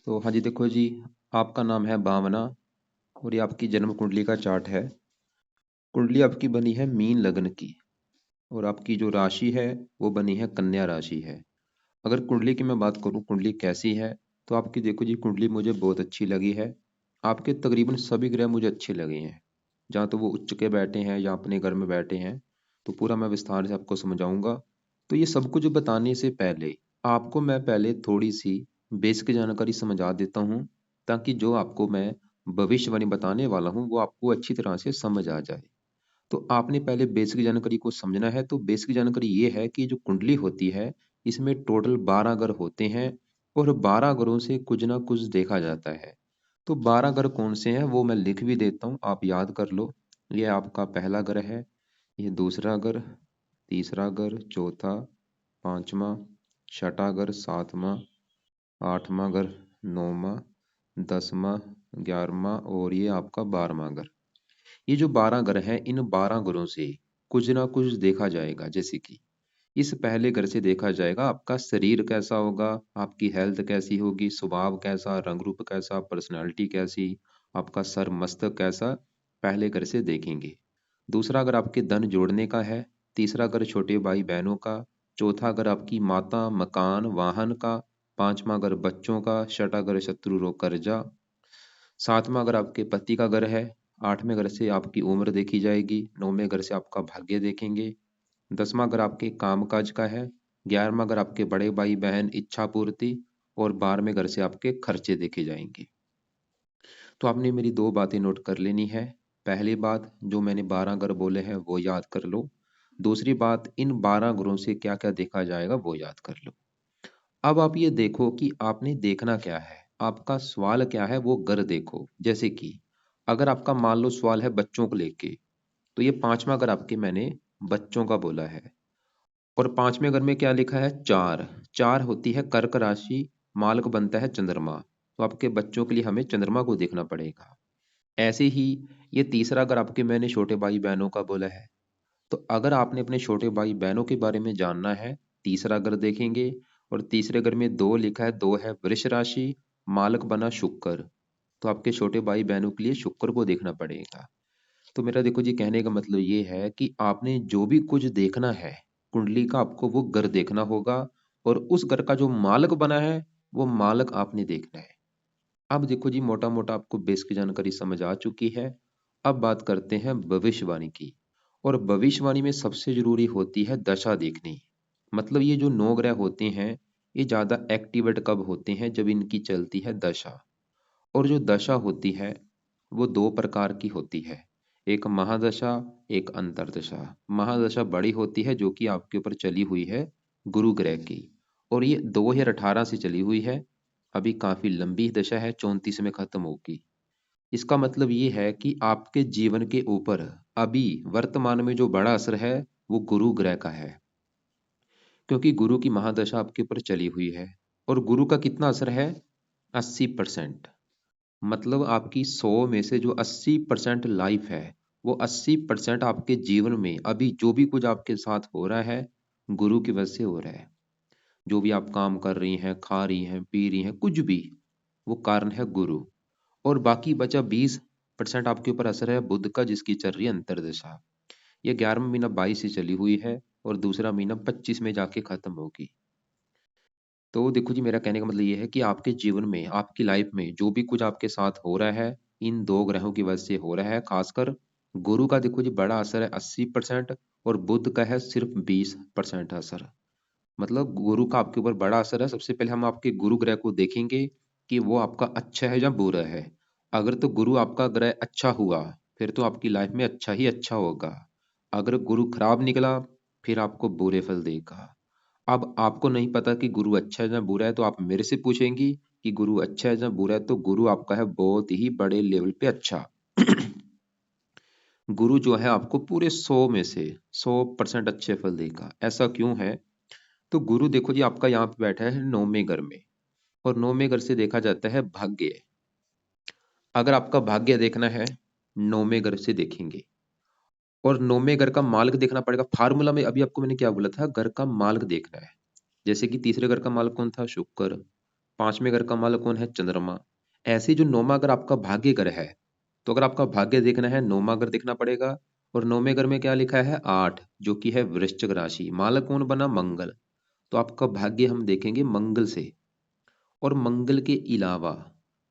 तो हाँ जी, देखो जी, आपका नाम है भावना और ये आपकी जन्म कुंडली का चार्ट है। कुंडली आपकी बनी है मीन लग्न की और आपकी जो राशि है वो बनी है कन्या राशि है। अगर कुंडली की मैं बात करूँ, कुंडली कैसी है, तो आपकी देखो जी, कुंडली मुझे बहुत अच्छी लगी है। आपके तकरीबन सभी ग्रह मुझे अच्छे लगे हैं। जहाँ तो वो उच्च के बैठे हैं या अपने घर में बैठे हैं, तो पूरा मैं विस्तार से आपको समझाऊंगा। तो ये सब कुछ बताने से पहले आपको मैं पहले थोड़ी सी बेसिक जानकारी समझा देता हूँ, ताकि जो आपको मैं भविष्यवाणी बताने वाला हूँ वो आपको अच्छी तरह से समझ आ जाए। तो आपने पहले बेसिक जानकारी को समझना है। तो बेसिक जानकारी ये है कि जो कुंडली होती है, इसमें टोटल 12 ग्रह होते हैं और 12 ग्रहों से कुछ ना कुछ देखा जाता है। तो 12 ग्रह कौन से हैं वो मैं लिख भी देता हूँ, आप याद कर लो। ये आपका पहला ग्रह है, ये दूसरा ग्रह, तीसरा ग्रह, चौथा, पांचवा, छठा ग्रह, सातवां, आठवां ग्रह, नौवां, दसवां, 11वां और ये आपका 12वां ग्रह। ये जो 12 ग्रह हैं, इन 12 ग्रहों से कुछ ना कुछ देखा जाएगा। जैसे कि इस पहले ग्रह से देखा जाएगा आपका शरीर कैसा होगा, आपकी हेल्थ कैसी होगी, स्वभाव कैसा, रंग रूप कैसा, पर्सनालिटी कैसी, आपका सर मस्तक कैसा, पहले ग्रह से देखेंगे। दूसरा अगर आपके धन जोड़ने का है, तीसरा अगर छोटे भाई बहनों का, चौथा अगर आपकी माता, मकान, वाहन का, पांचवा अगर बच्चों का, छठा अगर शत्रु रोग कर्जा, सातवां अगर आपके पति का घर है, आठवें घर से आपकी उम्र देखी जाएगी, नौवें घर से आपका भाग्य देखेंगे, दसवां घर आपके कामकाज का है, 11वां घर आपके बड़े भाई बहन इच्छा पूर्ति और 12वें घर से आपके खर्चे देखे जाएंगे। तो आपने मेरी दो बातें नोट कर लेनी है। पहली बात, जो मैंने 12 ग्रह बोले हैं वो याद कर लो। दूसरी बात, इन 12 ग्रहों से क्या क्या देखा जाएगा वो याद कर लो। अब आप ये देखो कि आपने देखना क्या है, आपका सवाल क्या है वो ग्रह देखो। जैसे कि अगर आपका मान लो सवाल है बच्चों को लेके, तो ये पांचवा ग्रह आपके मैंने बच्चों का बोला है। और पांचवें घर में क्या लिखा है, चार। चार होती है कर्क राशि, मालक बनता है चंद्रमा। तो आपके बच्चों के लिए हमें चंद्रमा को देखना पड़ेगा। ऐसे ही ये तीसरा घर आपके मैंने छोटे भाई बहनों का बोला है। तो अगर आपने अपने छोटे भाई बहनों के बारे में जानना है, तीसरा घर देखेंगे। और तीसरे घर में दो लिखा है, दो है वृष राशि, मालक बना शुक्र। तो आपके छोटे भाई बहनों के लिए शुक्र को देखना पड़ेगा। तो मेरा देखो जी, कहने का मतलब ये है कि आपने जो भी कुछ देखना है कुंडली का, आपको वो घर देखना होगा। और उस घर का जो मालक बना है वो मालक आपने देखना है। अब देखो जी, मोटा मोटा आपको बेसिक जानकारी समझ आ चुकी है। अब बात करते हैं भविष्यवाणी की। और भविष्यवाणी में सबसे जरूरी होती है दशा देखनी। मतलब ये जो 9 ग्रह होते हैं, ये ज्यादा एक्टिवेट कब होते हैं, जब इनकी चलती है दशा। और जो दशा होती है वो दो प्रकार की होती है, एक महादशा, एक अंतरदशा। महादशा बड़ी होती है जो कि आपके ऊपर चली हुई है गुरु ग्रह की, और ये 2018 से चली हुई है। अभी काफी लंबी दशा है, 34 में खत्म होगी। इसका मतलब ये है कि आपके जीवन के ऊपर अभी वर्तमान में जो बड़ा असर है वो गुरु ग्रह का है, क्योंकि गुरु की महादशा आपके ऊपर चली हुई है। और गुरु का कितना असर है, 80%। मतलब आपकी 100 में से जो 80% लाइफ है, वो 80% आपके जीवन में अभी जो भी कुछ आपके साथ हो रहा है, गुरु की वजह से हो रहा है। जो भी आप काम कर रही हैं, खा रही हैं, पी रही हैं, कुछ भी, वो कारण है गुरु। और बाकी बचा 20% आपके ऊपर असर है बुध का, जिसकी चल रही है अंतरदशा। ये 11वां महीना 22 से चली हुई है और दूसरा महीना 25 में जाके खत्म होगी। तो देखो जी, मेरा कहने का मतलब ये है कि आपके जीवन में, आपकी लाइफ में जो भी कुछ आपके साथ हो रहा है, इन दो ग्रहों की वजह से हो रहा है। खासकर गुरु का देखो जी बड़ा असर है 80%, और बुध का है सिर्फ 20% असर। मतलब गुरु का आपके ऊपर बड़ा असर है। सबसे पहले हम आपके गुरु ग्रह को देखेंगे कि वो आपका अच्छा है या बुरा है। अगर तो गुरु आपका ग्रह अच्छा हुआ, फिर तो आपकी लाइफ में अच्छा ही अच्छा होगा। अगर गुरु खराब निकला, फिर आपको बुरे फल देगा। अब आपको नहीं पता कि गुरु अच्छा है या बुरा है, तो आप मेरे से पूछेंगी कि गुरु अच्छा है या बुरा है, तो गुरु आपका है बहुत ही बड़े लेवल पे अच्छा। गुरु जो है आपको पूरे 100 में से 100% अच्छे फल देगा। ऐसा क्यों है? तो गुरु देखो जी आपका यहाँ पे बैठा है 9वें घर में, और 9वें घर से देखा जाता है भाग्य। अगर आपका भाग्य देखना है, 9वें घर से देखेंगे। और 9वें घर का मालिक देखना पड़ेगा। फार्मूला में अभी आपको मैंने क्या बोला था, घर का मालिक देखना है। जैसे कि तीसरे घर का मालिक कौन था, शुक्र। 5वें घर का मालक कौन है? चंद्रमा। ऐसे जो 9वां घर आपका भाग्य घर है, तो अगर आपका भाग्य देखना है 9वां घर देखना पड़ेगा। और 9वें घर में क्या लिखा है? 8, जो कि है वृश्चिक राशि। मालक कौन बना? मंगल। तो आपका भाग्य हम देखेंगे मंगल से। और मंगल के अलावा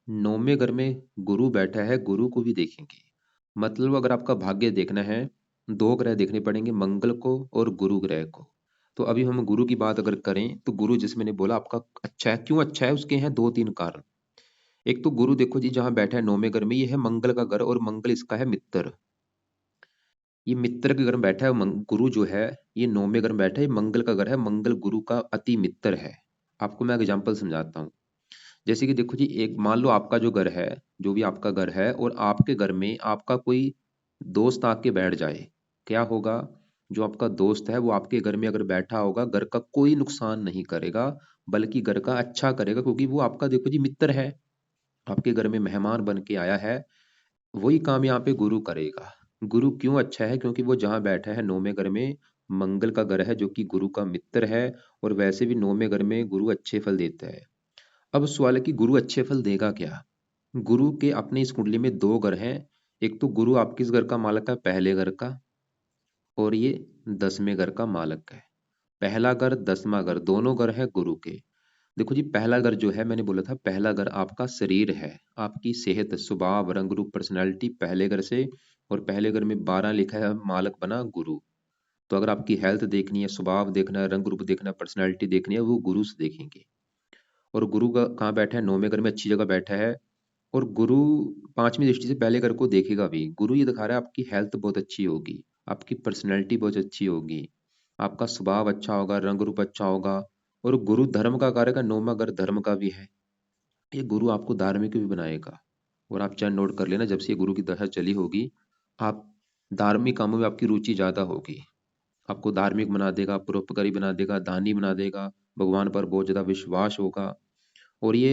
9वें घर में गुरु बैठा है, गुरु को भी देखेंगे। मतलब अगर आपका भाग्य देखना है, दो ग्रह देखने पड़ेंगे, मंगल को और गुरु ग्रह को। तो अभी हम गुरु की बात अगर करें, तो गुरु जैसे मैंने बोला आपका अच्छा है। क्यों अच्छा है? उसके हैं दो तीन कारण। एक तो गुरु देखो जी जहां बैठा है 9वें घर में, ये है मंगल का घर, और मंगल इसका है मित्र। ये मित्र के घर में बैठा है गुरु जो है, ये 9वें घर में बैठा है, ये मंगल का घर है, मंगल गुरु का अति मित्र है। आपको मैं एग्जाम्पल समझाता हूँ। जैसे कि देखो जी, एक मान लो आपका जो घर है, जो भी आपका घर है, और आपके घर में आपका कोई दोस्त आके बैठ जाए, क्या होगा? जो आपका दोस्त है वो आपके घर में अगर बैठा होगा, घर का कोई नुकसान नहीं करेगा, बल्कि घर का अच्छा करेगा, क्योंकि वो आपका देखो जी मित्र है, आपके घर में मेहमान बन के आया है। वही काम यहाँ पे गुरु करेगा। गुरु क्यों अच्छा है? क्योंकि वो जहाँ बैठा है 9वें घर में, मंगल का घर है, जो कि गुरु का मित्र है। और वैसे भी 9वें घर में गुरु अच्छे फल देता है। अब सवाल है कि गुरु अच्छे फल देगा क्या? गुरु के अपनी इस कुंडली में दो घर हैं। एक तो गुरु आपके इस घर का मालक है, पहले घर का, और ये 10वें घर का मालक है। पहला घर 10वां घर दोनों घर है गुरु के। देखो जी, पहला घर जो है, मैंने बोला था पहला घर आपका शरीर है, आपकी सेहत, स्वभाव, रंग रूप, पर्सनैलिटी, पहले घर से। और पहले घर में 12 लिखा है, मालक बना गुरु। तो अगर आपकी हेल्थ देखनी है, स्वभाव देखना है, रंग रूप देखना है, पर्सनैलिटी देखनी है, वो गुरु से देखेंगे। और गुरु का कहाँ बैठा है? 9वें घर में अच्छी जगह बैठा है। और गुरु 5वीं दृष्टि से पहले घर को देखेगा भी। गुरु ये दिखा रहा है आपकी हेल्थ बहुत अच्छी होगी, आपकी पर्सनैलिटी बहुत अच्छी होगी, आपका स्वभाव अच्छा होगा, रंग रूप अच्छा होगा। और गुरु धर्म का कारक है, 9वां घर धर्म का भी है। ये गुरु आपको धार्मिक भी बनाएगा। और आप चाहे नोट कर लेना, जब से ये गुरु की दशा चली होगी, आप धार्मिक कामों में आपकी रुचि ज्यादा होगी। आपको धार्मिक बना देगा, परोपकारी बना देगा, दानी बना देगा, भगवान पर बहुत ज्यादा विश्वास होगा। और ये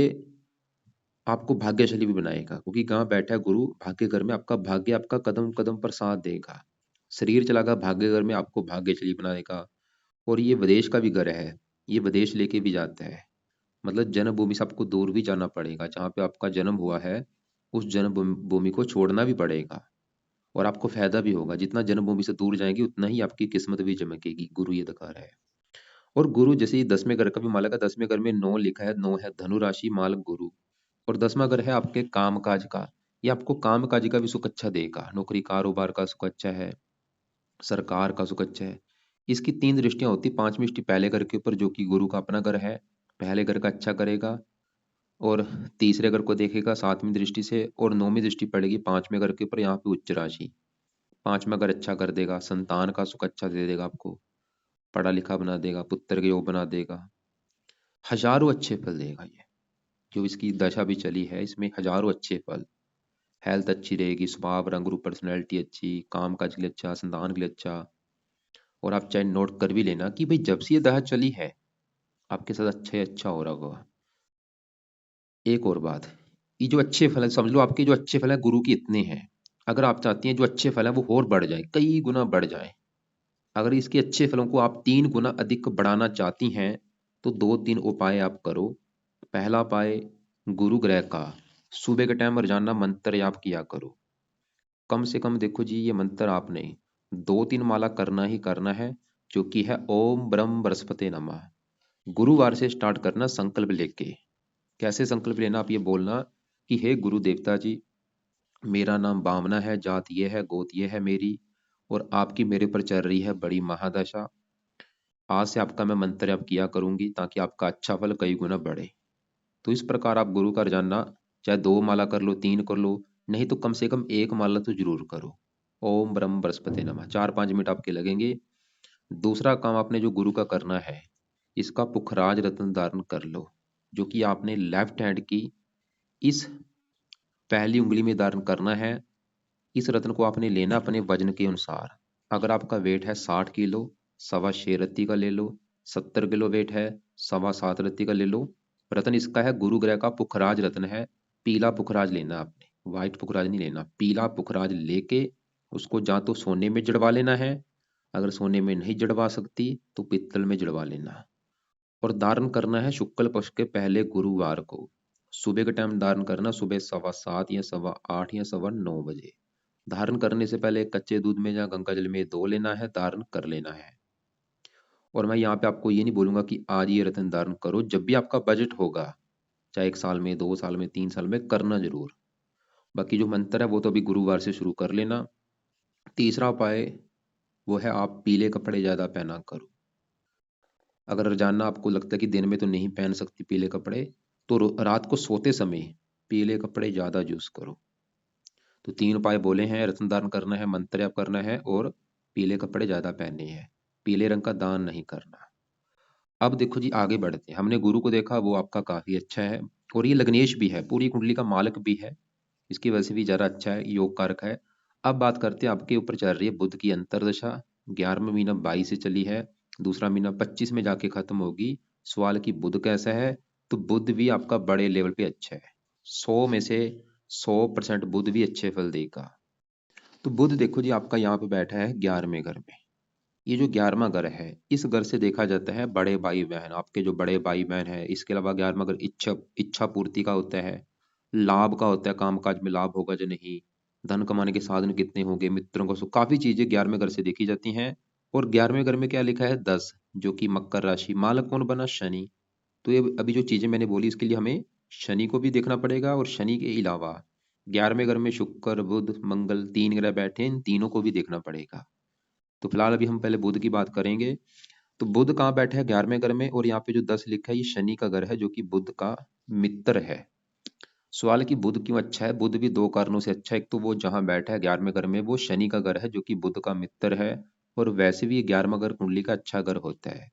आपको भाग्यशाली भी बनाएगा, क्योंकि कहाँ बैठा है गुरु? भाग्य घर में। आपका भाग्य आपका कदम कदम पर साथ देगा। शरीर चलागा भाग्य घर में, आपको भाग्यशाली बनाएगा। और ये विदेश का भी घर है, ये विदेश लेके भी जाता है। मतलब जन्मभूमि से आपको दूर भी जाना पड़ेगा, जहाँ पे आपका जन्म हुआ है उस जन्म भूमि को छोड़ना भी पड़ेगा। और आपको फायदा भी होगा, जितना जन्मभूमि से दूर जाएंगे उतना ही आपकी किस्मत भी चमकेगी। गुरु ये दिखा रहा है। और गुरु जैसे ही 10वें घर का भी मालक है, 10वें घर में 9 लिखा है, 9 है धनु राशि, मालक गुरु। और 10वां घर है आपके काम काज का। ये आपको काम काज का भी सुख अच्छा देगा, नौकरी कारोबार का सुख अच्छा है, सरकार का सुख अच्छा है। इसकी तीन दृष्टियां होती, 5वीं दृष्टि पहले घर के ऊपर, जो कि गुरु का अपना घर है, पहले घर का अच्छा करेगा। और तीसरे घर को देखेगा 7वीं दृष्टि से, और 9वीं दृष्टि पड़ेगी 5वें घर के ऊपर, यहाँ पे उच्च राशि। 5वां घर अच्छा कर देगा, संतान का सुख अच्छा दे देगा आपको, पढ़ा लिखा बना देगा, पुत्र के योग बना देगा, हजारों अच्छे फल देगा ये। जो इसकी दशा भी चली है, इसमें हजारों अच्छे फल। हेल्थ अच्छी रहेगी, स्वभाव, रंग रूप, पर्सनैलिटी अच्छी, काम काज के लिए अच्छा, संतान के लिए अच्छा। और आप चाहे नोट कर भी लेना कि भाई जब से ये दशा चली है, आपके साथ अच्छा ही अच्छा हो रहा होगा। एक और बात, ये जो अच्छे फल है, समझ लो आपके जो अच्छे फल है गुरु की इतने हैं। अगर आप चाहती हैं जो अच्छे फल है वो और बढ़ जाए, कई गुना बढ़ जाए, अगर इसके अच्छे फलों को आप 3 गुना अधिक बढ़ाना चाहती हैं, तो 2-3 उपाय आप करो। पहला उपाय, गुरु ग्रह का सुबह के टाइम रोजाना मंत्र जाप किया करो। कम से कम देखो जी, ये मंत्र आपने 2-3 माला करना ही करना है, जो कि है ओम ब्रह्म बृहस्पति नमः। गुरुवार से स्टार्ट करना संकल्प लेके। कैसे संकल्प लेना? आप ये बोलना कि हे गुरु देवता जी, मेरा नाम बामना है, जात ये है, गोत ये है मेरी, और आपकी मेरे पर चल रही है बड़ी महादशा। आज से आपका मैं मंत्र अब किया करूंगी, ताकि आपका अच्छा फल कई गुना बढ़े। तो इस प्रकार आप गुरु का रोजाना चाहे 2 माला कर लो, 3 कर लो, नहीं तो कम से कम 1 माला तो जरूर करो। ओम ब्रह्म बृहस्पति नमः, 4-5 मिनट आपके लगेंगे। दूसरा काम आपने जो गुरु का करना है, इसका पुखराज रत्न धारण कर लो, जो कि आपने लेफ्ट हैंड की इस पहली उंगली में धारण करना है। इस रत्न को आपने लेना अपने वजन के अनुसार। अगर आपका वेट है 60 किलो, 6.25 रत्ती का ले लो। 70 किलो वेट है, 7.25 रत्ती का ले लो। रत्न इसका है गुरु ग्रह का पुखराज रत्न है। पीला पुखराज लेना आपने, व्हाइट पुखराज नहीं लेना। पीला पुखराज लेके उसको ਜਾਂ तो सोने में जड़वा लेना है, अगर सोने में नहीं जड़वा सकती तो पित्तल में जड़वा लेना। और धारण करना है शुक्ल पक्ष के पहले गुरुवार को। सुबह के टाइम धारण करना, सुबह 7:15 या 8:15 या 9:15 बजे। धारण करने से पहले कच्चे दूध में या गंगा जल में धो लेना है, धारण कर लेना है। और मैं यहाँ पे आपको ये नहीं बोलूंगा कि आज ये रत्न धारण करो, जब भी आपका बजट होगा, चाहे 1 साल में, 2 साल में, 3 साल में, करना जरूर। बाकी जो मंत्र है वो तो अभी गुरुवार से शुरू कर लेना। तीसरा उपाय वो है, आप पीले कपड़े ज्यादा पहना करो। अगर रोजाना आपको लगता है कि दिन में तो नहीं पहन सकती पीले कपड़े, तो रात को सोते समय पीले कपड़े ज्यादा यूज करो। तो 3 उपाय बोले हैं, रत्न दान करना है, मंत्र जाप करना है, और पीले कपड़े ज्यादा पहनने हैं। पीले रंग का दान नहीं करना। अब देखो जी, आगे बढ़ते हैं। हमने गुरु को देखा, वो आपका काफी अच्छा है, और ये लग्नेश भी है, पूरी कुंडली का मालक भी है, इसकी वजह से भी ज्यादा अच्छा है, योग कारक है। अब बात करते हैं, आपके ऊपर चल रही है बुध की अंतरदशा। 11वां महीना 22 से चली है, दूसरा महीना 25 में जाके खत्म होगी। सवाल की बुध कैसा है, तो बुध भी आपका बड़े लेवल पे अच्छा है। 100 में से 100% बुध भी अच्छे फल देगा। तो बुध देखो जी, आपका यहाँ पे बैठा है 11वें घर में। ये जो 11वां घर है, इस घर से देखा जाता है बड़े भाई बहन, आपके जो बड़े भाई बहन है। इसके अलावा 11वां घर इच्छा इच्छा पूर्ति का होता है, लाभ का होता है, कामकाज में लाभ होगा जो नहीं, धन कमाने के साधन कितने होंगे, मित्रों का सुख, काफी चीजें 11वें घर से देखी जाती हैं। और 11वें घर में क्या लिखा है, 10, जो कि मकर राशि, मालक कौन बना, शनि। तो ये अभी जो चीजें मैंने बोली, इसके लिए हमें शनि को भी देखना पड़ेगा, और शनि के अलावा 11वें घर में शुक्र बुध मंगल 3 ग्रह बैठे हैं, इन तीनों को भी देखना पड़ेगा। तो फिलहाल अभी हम पहले बुध की बात करेंगे। तो बुध कहाँ बैठा है, 11वें घर में, और यहाँ पे जो 10 लिखा है, ये शनि का घर है, जो कि बुध का मित्र है। सवाल है कि बुध क्यों अच्छा है। बुध भी 2 कारणों से अच्छा है। एक तो वो जहां बैठा है 11वें घर में, वो शनि का घर है, जो कि बुध का मित्र है, और वैसे भी 11वां घर कुंडली का अच्छा घर होता है।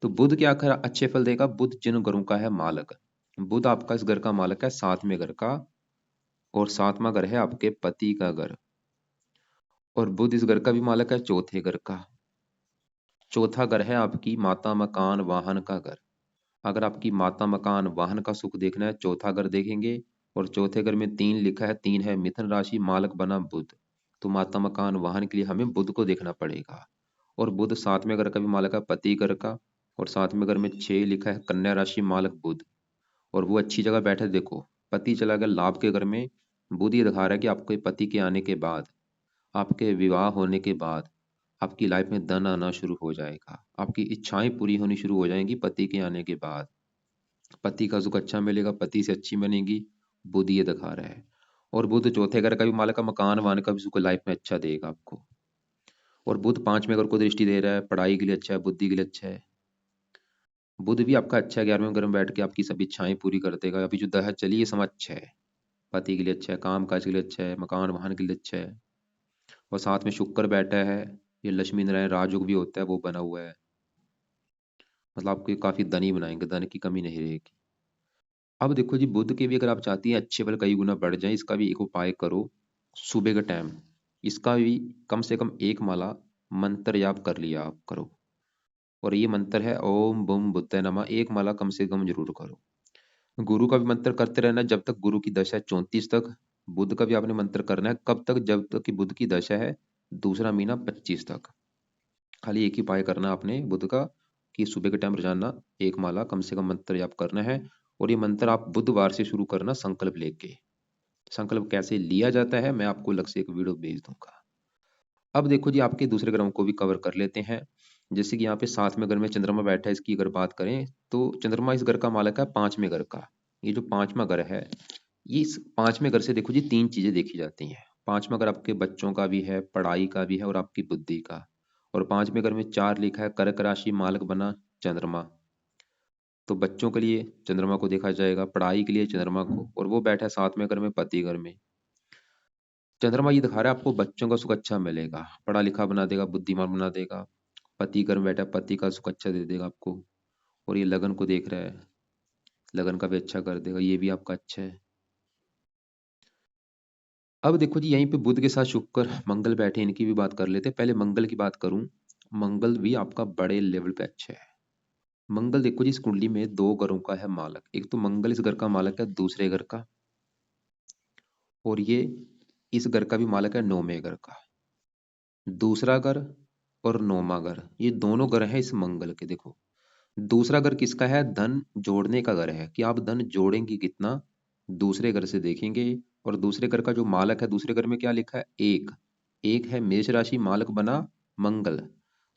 तो बुध क्या अच्छे फल देगा, बुध जिन घरों का है मालक। बुध आपका इस घर का मालक है, 7वें घर का, और 7वां घर है आपके पति का घर। और बुध इस घर का भी मालक है, चौथे घर का। चौथा घर है आपकी माता मकान वाहन का घर। अगर आपकी माता मकान वाहन का सुख देखना है, चौथा घर देखेंगे। और चौथे घर में 3 लिखा है, 3 है मिथुन राशि, मालक बना बुध। तो माता मकान वाहन के लिए हमें बुध को देखना पड़ेगा। और बुध 7वें घर का भी मालक है, पति घर का। और 7वें घर में 6 लिखा है, कन्या राशि, मालक बुध। और वो अच्छी जगह बैठे, देखो पति चला गया लाभ के घर में। बुध ये दिखा रहा है कि आपके पति के आने के बाद, आपके विवाह होने के बाद, आपकी लाइफ में धन आना शुरू हो जाएगा, आपकी इच्छाएं पूरी होनी शुरू हो जाएंगी पति के आने के बाद। पति का सुख अच्छा मिलेगा, पति से अच्छी बनेगी। बुध ये दिखा रहा है। और बुध चौथे घर का भी मालक है, मकान वाहन का भी सुख लाइफ में अच्छा देगा आपको। और बुध 5वें घर को दृष्टि दे रहा है, पढ़ाई के लिए अच्छा है, बुद्धि के लिए अच्छा है। बुध भी आपका अच्छा है, 11वें घर में बैठ के आपकी सभी इच्छाएं पूरी कर देगा। अभी जो दशा चली, ये समय अच्छा है, पति के लिए अच्छा है, काम काज के लिए अच्छा है, मकान वाहन के लिए अच्छा है। और साथ में शुक्र बैठा है, ये लक्ष्मी नारायण राजयोग भी होता है, वो बना हुआ है। मतलब आपको ये काफी धनी बनाएंगे, धन की कमी नहीं रहेगी। अब देखो जी, बुध के भी अगर आप चाहती हैं अच्छे फल कई गुना बढ़ जाए, इसका भी एक उपाय करो। सुबह के टाइम इसका भी कम से कम 1 माला मंत्र जाप कर लिया आप करो। और ये मंत्र है ओम बुम बुद्धाय नमः, 1 माला कम से कम जरूर करो। गुरु का भी मंत्र करते रहना जब तक गुरु की दशा है, 34 तक। बुध का भी आपने मंत्र करना है, कब तक, जब तक कि बुध की दशा है, दूसरा महीना 25 तक। खाली एक ही उपाय करना आपने बुध का, कि सुबह के टाइम रोजाना 1 माला कम से कम मंत्र जाप करना है। और ये मंत्र आप बुधवार से शुरू करना, संकल्प लेके। संकल्प कैसे लिया जाता है, मैं आपको अलग से एक वीडियो भेज दूंगा। अब देखो जी, आपके दूसरे ग्रहों को भी कवर कर लेते हैं। जैसे कि यहाँ पे 7वें घर में चंद्रमा बैठा है, इसकी अगर बात करें, तो चंद्रमा इस घर का मालक है, 5वें घर का। ये जो 5वां घर है, ये इस 5वें घर से देखो जी 3 चीजें देखी जाती हैं। 5वां घर आपके बच्चों का भी है, पढ़ाई का भी है, और आपकी बुद्धि का। और 5वें घर में 4 लिखा है, कर्क राशि, मालक बना चंद्रमा। तो बच्चों के लिए चंद्रमा को देखा जाएगा, पढ़ाई के लिए चंद्रमा को, और वो बैठा है 7वें घर में, पति घर में। चंद्रमा ये दिखा रहा है आपको बच्चों का सुख अच्छा मिलेगा, पढ़ा लिखा बना देगा, बुद्धिमान बना देगा। पति घर में बैठा है, पति का सुख अच्छा दे देगा आपको। और ये लगन को देख रहा है, लगन का भी अच्छा कर देगा, ये भी आपका अच्छा है। अब देखो जी, यहीं पे बुध के साथ शुक्र मंगल बैठे, इनकी भी बात कर लेते हैं। पहले मंगल की बात करूं, मंगल भी आपका बड़े लेवल पे अच्छा है। मंगल देखो जी, इस कुंडली में 2 घरों का है मालक। एक तो मंगल इस घर का मालक है, दूसरे घर का। और ये इस घर का भी मालक है, 9वें घर का। दूसरा घर और 9वां घर, ये दोनों घर हैं इस मंगल के, देखो दूसरा घर किसका है? धन जोड़ने का घर है, कि आप धन जोड़ेंगे कितना, दूसरे घर से देखेंगे। और दूसरे घर का जो मालक है, दूसरे घर में क्या लिखा है? एक। एक है मेष राशि, मालक बना मंगल।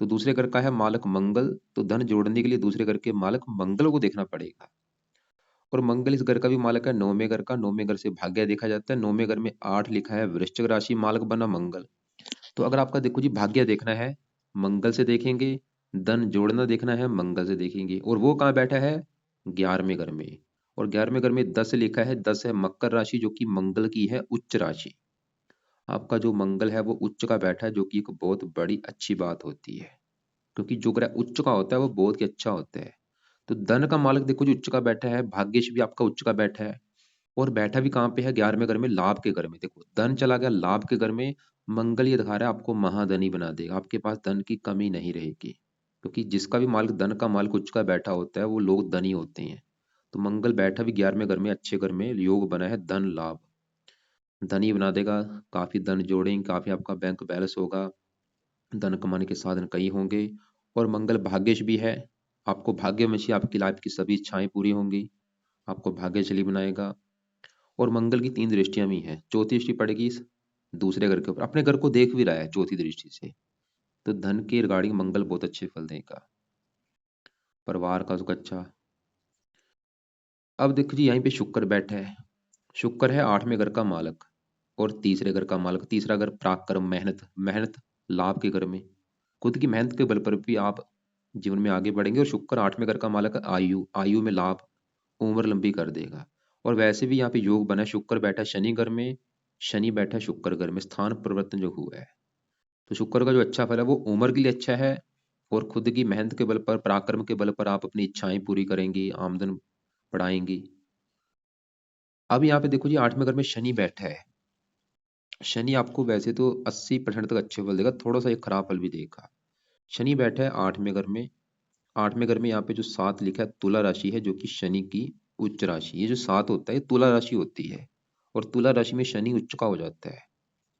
तो दूसरे घर का है मालक मंगल, तो धन जोड़ने के लिए दूसरे घर के मालक मंगल को देखना पड़ेगा। और मंगल इस घर का भी मालक है, नौवें घर का। नौवें घर से भाग्य देखा जाता है। नौवें घर में 8 लिखा है, वृश्चिक राशि, मालक बना मंगल। तो अगर आपका देखो जी भाग्य देखना है, मंगल से देखेंगे। धन जोड़ना देखना है, मंगल से देखेंगे। और वो कहाँ बैठा है? 11वें घर में। और 11वें घर में 10 लिखा है, 10 है मकर राशि, जो कि मंगल की है उच्च राशि। आपका जो मंगल है वो उच्च का बैठा है, जो कि एक बहुत बड़ी अच्छी बात होती है, क्योंकि जो ग्रह उच्च का होता है वो बहुत ही अच्छा होता है। तो धन का मालक देखो जो उच्च का बैठा है, भाग्यश भी आपका उच्च का बैठा है। और बैठा भी कहाँ पे है? 11वें घर में, लाभ के घर में। देखो धन चला गया लाभ के घर में, मंगल ये दिखा रहा है आपको महाधनी बना देगा, आपके पास धन की कमी नहीं रहेगी। क्योंकि जिसका भी मालिक, धन का मालिक उच्च का बैठा होता है, वो लोग धनी होते हैं। तो मंगल बैठा भी 11वें घर में, अच्छे घर में, योग बना है धन लाभ, धनी बना देगा। काफी धन जोड़ेंगे, काफी आपका बैंक बैलेंस होगा, धन कमाने के साधन कई होंगे। और मंगल भाग्यश भी है, आपको भाग्य में से आपकी लाइफ की सभी इच्छाएं पूरी होंगी, आपको भाग्यशाली बनाएगा। और मंगल की 3 दृष्टियां भी हैं। चौथी दृष्टि पड़ेगी इस दूसरे घर के ऊपर, अपने घर को देख भी रहा है चौथी दृष्टि से। तो धन के रिगार्डिंग मंगल बहुत अच्छे फल देगा, परिवार का सुख अच्छा। अब देखो जी यहीं पे शुक्र बैठा है। शुक्र है 8वें घर का मालक और तीसरे घर का मालक। तीसरा घर पराक्रम, मेहनत, मेहनत लाभ के घर में। खुद की मेहनत के बल पर भी आप जीवन में आगे बढ़ेंगे। और शुक्र 8वें घर का मालक है, आयु, आयु में लाभ, उम्र लंबी कर देगा। और वैसे भी यहाँ पे योग बना है, शुक्र बैठा है शनि घर में, शनि बैठा है शुक्र घर में, स्थान परिवर्तन जो हुआ है। तो शुक्र का जो अच्छा फल है वो उम्र के लिए अच्छा है। और खुद की मेहनत के बल पर, पराक्रम के बल पर आप अपनी इच्छाएं पूरी करेंगी, आमदन बढ़ाएंगी। अब यहाँ पे देखो जी 8वें घर में शनि बैठा है। शनि आपको वैसे तो 80% तक अच्छे फल देगा, थोड़ा सा एक खराब फल भी देगा। शनि बैठा है 8वें घर में। 8वें घर में यहाँ पे जो 7 लिखा है, तुला राशि है, जो कि शनि की उच्च राशि। ये जो 7 होता है ये तुला राशि होती है। और तुला राशि में शनि उच्च का हो जाता है।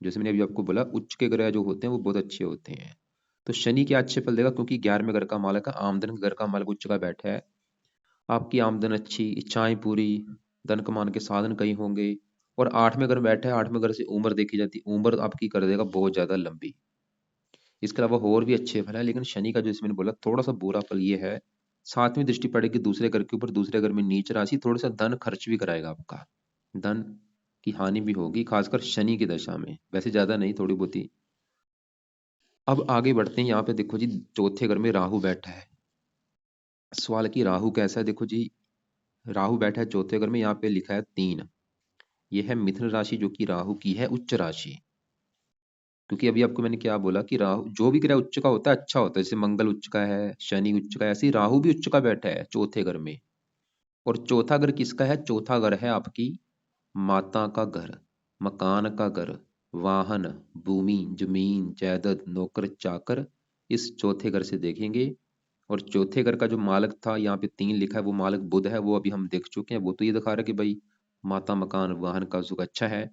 जैसे मैंने अभी आपको बोला, उच्च के ग्रह जो होते हैं वो बहुत अच्छे होते हैं। तो शनि क्या अच्छे फल देगा? क्योंकि 11वें घर का मालक है, आमदन के घर का मालक उच्च का बैठा है। आपकी आमदन अच्छी, इच्छाएं पूरी, धन कमाने के साधन कई होंगे। और 8वें घर में बैठा है, 8वें घर से उम्र देखी जाती है, उम्र आपकी कर देगा बहुत ज्यादा लंबी। इसके अलावा और भी अच्छे फल है, लेकिन शनि का जो इसमें बोला थोड़ा सा बुरा फल ये है, 7वीं दृष्टि पड़ेगी दूसरे घर के ऊपर, दूसरे घर में नीच राशि, थोड़ा सा धन खर्च भी कराएगा आपका, धन की हानि भी होगी, खासकर शनि की दशा में, वैसे ज्यादा नहीं, थोड़ी बहुत ही। अब आगे बढ़ते हैं, यहाँ पे देखो जी चौथे घर में राहु बैठा है। सवाल की राहु कैसा है? देखो जी राहु बैठा है चौथे घर में, यहाँ पे लिखा है 3। यह है मिथुन राशि, जो कि राहु की है उच्च राशि। क्योंकि अभी आपको मैंने क्या बोला कि राहु जो भी ग्रह उच्च का होता है अच्छा होता है, जैसे मंगल उच्च का है, शनि उच्च का है, ऐसे ही राहु भी उच्च का बैठा है चौथे घर में। और चौथा घर किसका है? चौथा घर है आपकी माता का घर, मकान का घर, वाहन, भूमि, जमीन, जायदाद, नौकर चाकर, इस चौथे घर से देखेंगे। और चौथे घर का जो मालक था, यहाँ पे 3 लिखा है, वो मालक बुध है, वो अभी हम देख चुके हैं। वो तो ये दिखा रहा है कि भाई माता, मकान, वाहन का सुख अच्छा है।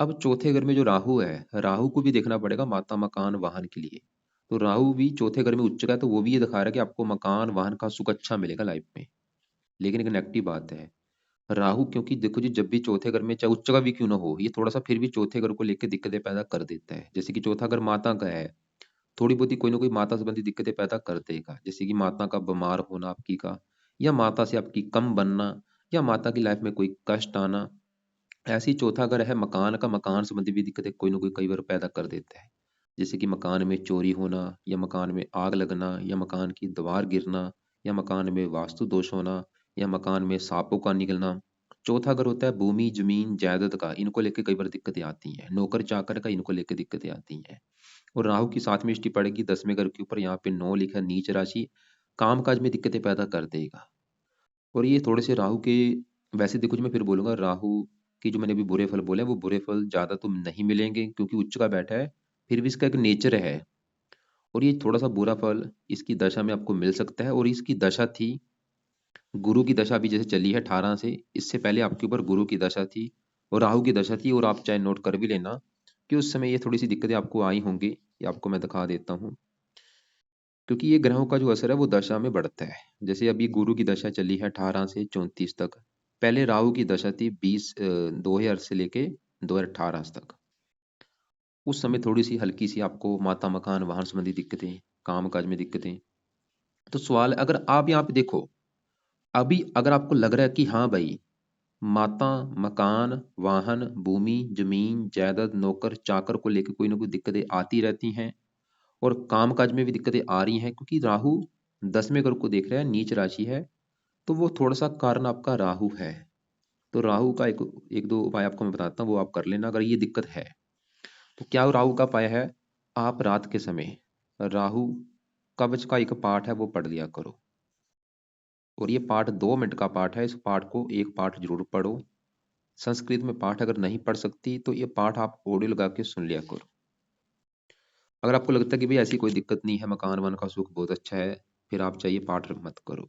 अब चौथे घर में जो राहु है, राहु को भी देखना पड़ेगा माता, मकान, वाहन के लिए। तो राहु भी चौथे घर में उच्च का है, तो वो भी ये दिखा रहा है कि आपको मकान, वाहन का सुख अच्छा मिलेगा लाइफ में। लेकिन एक नेगेटिव बात है, राहु क्योंकि देखो जी जब भी चौथे घर में, चाहे उच्च का भी क्यों ना हो, ये थोड़ा सा फिर भी चौथे घर को लेकर दिक्कतें पैदा कर देता है। जैसे कि चौथा घर माता का है, थोड़ी बहुत ही कोई ना कोई माता संबंधी दिक्कतें पैदा कर देगा, जैसे कि माता का बीमार होना आपकी का, या माता से आपकी कम बनना, या माता की लाइफ में कोई कष्ट आना। ऐसे ही चौथा घर है मकान का, मकान संबंधी भी दिक्कतें कोई ना कोई कई बार पैदा कर देता है। जैसे कि मकान में चोरी होना, या मकान में आग लगना, या मकान की दीवार गिरना, या मकान में वास्तु दोष होना, या मकान में सांपों का निकलना। चौथा घर होता है भूमि, जमीन, जायदाद का, इनको लेकर कई बार दिक्कतें आती हैं। नौकर चाकर का, इनको लेकर दिक्कतें आती हैं। और राहु की 7वीं दृष्टि पड़ेगी 10वें घर के ऊपर, यहाँ पे 9 लिखा है, नीच राशि, कामकाज में दिक्कतें पैदा कर देगा। और ये थोड़े से राहु के, वैसे देखो जी मैं फिर बोलूंगा, राहु की जो मैंने अभी बुरे फल बोले हैं, वो बुरे फल ज्यादा तो नहीं मिलेंगे, क्योंकि उच्च का बैठा है, फिर भी इसका एक नेचर है। और ये थोड़ा सा बुरा फल इसकी दशा में आपको मिल सकता है। और इसकी दशा थी, गुरु की दशा भी जैसे चली है 18 से, इससे पहले आपके ऊपर गुरु की दशा थी और राहु की दशा थी। और आप चाहे नोट कर भी लेना कि उस समय ये थोड़ी सी दिक्कतें आपको आई होंगी, ये आपको मैं दिखा देता हूँ। क्योंकि ये ग्रहों का जो असर है वो दशा में बढ़ता है। जैसे अभी गुरु की दशा चली है 18 से 34 तक। पहले राहु की दशा थी 2000 से लेके 2018 तक। उस समय थोड़ी सी हल्की सी आपको माता मकान वाहन संबंधी दिक्कतें, काम काज में दिक्कतें। तो सवाल है, अगर आप यहाँ पे देखो, अभी अगर आपको लग रहा है कि हाँ भाई, माता मकान वाहन भूमि जमीन जायदाद नौकर चाकर को लेकर कोई ना कोई दिक्कतें आती रहती हैं, और काम काज में भी दिक्कतें आ रही हैं, क्योंकि राहु 10वें घर को देख रहा है, नीच राशि है, तो वो थोड़ा सा कारण आपका राहु है। तो राहु का एक एक दो उपाय आपको मैं बताता हूँ, वो आप कर लेना अगर ये दिक्कत है। तो क्या राहु का उपाय है, आप रात के समय राहु कवच का एक पाठ है वो पढ़ लिया करो। और ये पाठ 2 मिनट का पाठ है, इस पाठ को एक पाठ जरूर पढ़ो। संस्कृत में पाठ अगर नहीं पढ़ सकती तो ये पाठ आप ऑडियो लगा के सुन लिया करो। अगर आपको लगता है कि भाई ऐसी कोई दिक्कत नहीं है, मकान वन का सुख बहुत अच्छा है, फिर आप चाहिए पाठ मत करो।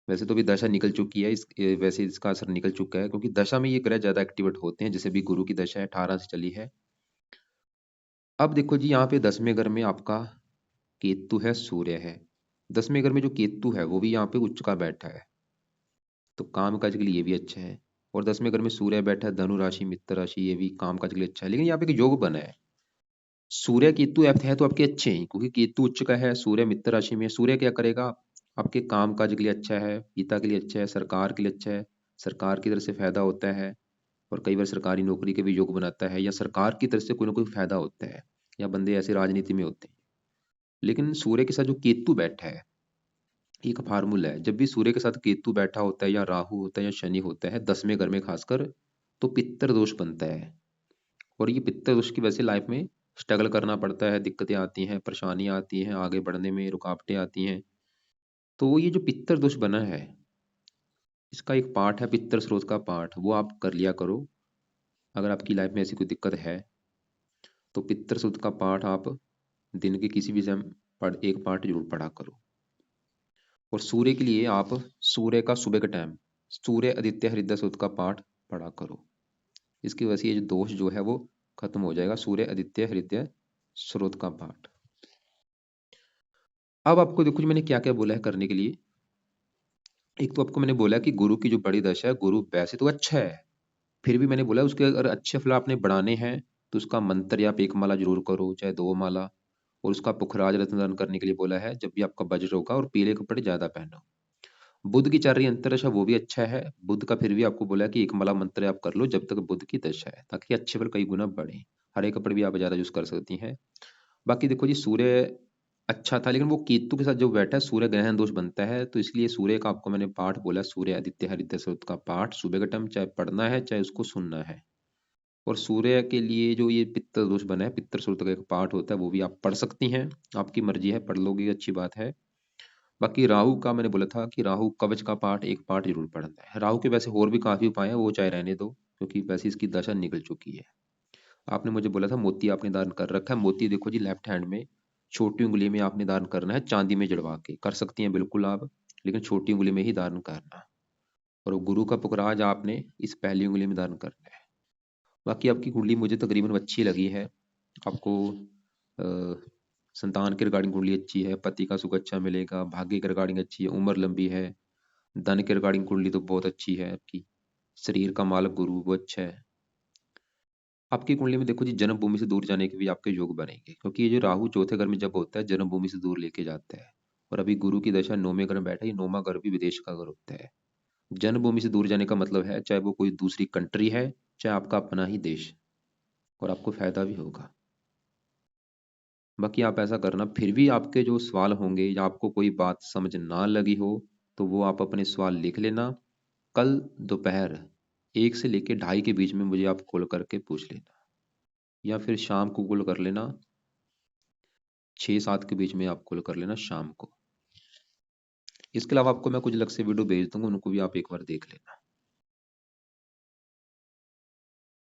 वैसे तो भी दशा निकल चुकी है, वैसे इसका असर निकल चुका है, क्योंकि दशा में ये ग्रह ज्यादा एक्टिवेट होते हैं। जैसे भी गुरु की दशा है 18 से चली है। अब देखो जी, यहाँ पे 10वें घर में आपका केतु है, सूर्य है। 10वें घर में जो केतु है वो भी यहाँ पे उच्च का बैठा है, तो काम काज के लिए ये भी अच्छा है। और 10वें घर में सूर्य बैठा है धनु राशि मित्र राशि, ये भी काम काज के लिए अच्छा है। लेकिन यहाँ पे एक योग बना है, सूर्य केतु है तो आपके अच्छे हैं, क्योंकि केतु उच्च का है, सूर्य मित्र राशि में है। सूर्य क्या करेगा, आपके काम काज के लिए अच्छा है, पिता के लिए अच्छा है, सरकार के लिए अच्छा है, सरकार की तरफ से फायदा होता है। और कई बार सरकारी नौकरी के भी योग बनाता है, या सरकार की तरफ से कोई ना कोई फायदा होता है, या बंदे ऐसे राजनीति में होते हैं। लेकिन सूर्य के साथ जो केतु बैठा है, एक फार्मूला है, जब भी सूर्य के साथ केतु बैठा होता है या राहु होता है या शनि होता है 10वें घर में खासकर, तो पित्तर दोष बनता है। और ये पित्तर दोष की वजह से लाइफ में स्ट्रगल करना पड़ता है, दिक्कतें आती हैं, परेशानियां आती हैं, आगे बढ़ने में रुकावटें आती हैं। तो ये जो पित्तर दोष बना है, इसका एक पार्ट है पित्तर स्रोत का पाठ, वो आप कर लिया करो। अगर आपकी लाइफ में ऐसी कोई दिक्कत है तो पित्तर स्रोत का पाठ आप दिन के किसी भी समय पढ़ एक पाठ जरूर पढ़ा करो। और सूर्य के लिए आप सूर्य का सुबह का टाइम सूर्य आदित्य हृदय सूक्त का पाठ पढ़ा करो। इसकी वजह से ये जो दोष जो है वो खत्म हो जाएगा, सूर्य आदित्य हृदय स्रोत का पाठ। अब आपको देखो जी, मैंने क्या क्या बोला है करने के लिए। एक तो आपको मैंने बोला कि गुरु की जो बड़ी दशा है, गुरु वैसे तो अच्छा है, फिर भी मैंने बोला उसके अगर अच्छे फल आपने बढ़ाने हैं तो उसका मंत्र या आप एक माला जरूर करो, चाहे 2 माला। और उसका पुखराज रत्न दान करने के लिए बोला है जब भी आपका वज्र होगा, और पीले कपड़े ज्यादा पहनो। बुध की चल रही अंतरदशा वो भी अच्छा है, बुध का फिर भी आपको बोला कि एक माला मंत्र आप कर लो जब तक बुध की दशा है, ताकि अच्छे फल कई गुना बढ़े। हरे कपड़े भी आप ज्यादा यूज कर सकती हैं। बाकी देखो जी, सूर्य अच्छा था, लेकिन वो केतु के साथ जो बैठा है, सूर्य ग्रहण दोष बनता है, तो इसलिए सूर्य का आपको मैंने पाठ बोला, सूर्य आदित्य हरिद्र स्रोत का पाठ सुबह के टाइम चाहे पढ़ना है चाहे उसको सुनना है। और सूर्य के लिए जो ये पित्तर दोष बना है, पित्तर स्रोत का एक पाठ होता है, वो भी आप पढ़ सकती हैं, आपकी मर्जी है, पढ़ लोगी अच्छी बात है। बाकी राहु का मैंने बोला था कि राहु कवच का पाठ एक पाठ जरूर पढ़ना है। राहु के वैसे और भी काफी उपाय हैं, वो चाहे रहने दो, क्योंकि वैसे इसकी दशा निकल चुकी है। आपने मुझे बोला था मोती आपने दान कर रखा है, मोती देखो जी लेफ्ट हैंड में छोटी उंगली में आपने दान करना है, चांदी में जड़वा के कर सकती हैं बिल्कुल आप, लेकिन छोटी उंगली में ही दान करना। और गुरु का पुखराज आपने इस पहली उंगली में दान करना है। बाकी आपकी कुंडली मुझे तकरीबन अच्छी लगी है। आपको संतान के रिगार्डिंग कुंडली अच्छी है, पति का सुख अच्छा मिलेगा, भाग्य के रिगार्डिंग अच्छी है, उम्र लंबी है, धन के रिगार्डिंग कुंडली तो बहुत अच्छी है आपकी, शरीर का मालक गुरु वो अच्छा है। आपकी कुंडली में देखो जी, जन्मभूमि से दूर जाने के भी आपके योग बनेंगे, क्योंकि ये जो राहु चौथे घर में जब होता है जन्मभूमि से दूर लेके जाता है। और अभी गुरु की दशा 9वें घर में बैठा है, 9वां घर भी विदेश का घर होता है। जन्मभूमि से दूर जाने का मतलब है चाहे वो कोई दूसरी कंट्री है, चाहे आपका अपना ही देश, और आपको फायदा भी होगा। बाकी आप ऐसा करना, फिर भी आपके जो सवाल होंगे या आपको कोई बात समझ ना लगी हो, तो वो आप अपने सवाल लिख लेना। कल दोपहर 1 से लेके 2:30 के बीच में मुझे आप कॉल करके पूछ लेना, या फिर शाम को कॉल कर लेना, 6-7 के बीच में आप कॉल कर लेना शाम को। इसके अलावा आपको मैं कुछ अलग से वीडियो भेज दूंगा, उनको भी आप एक बार देख लेना।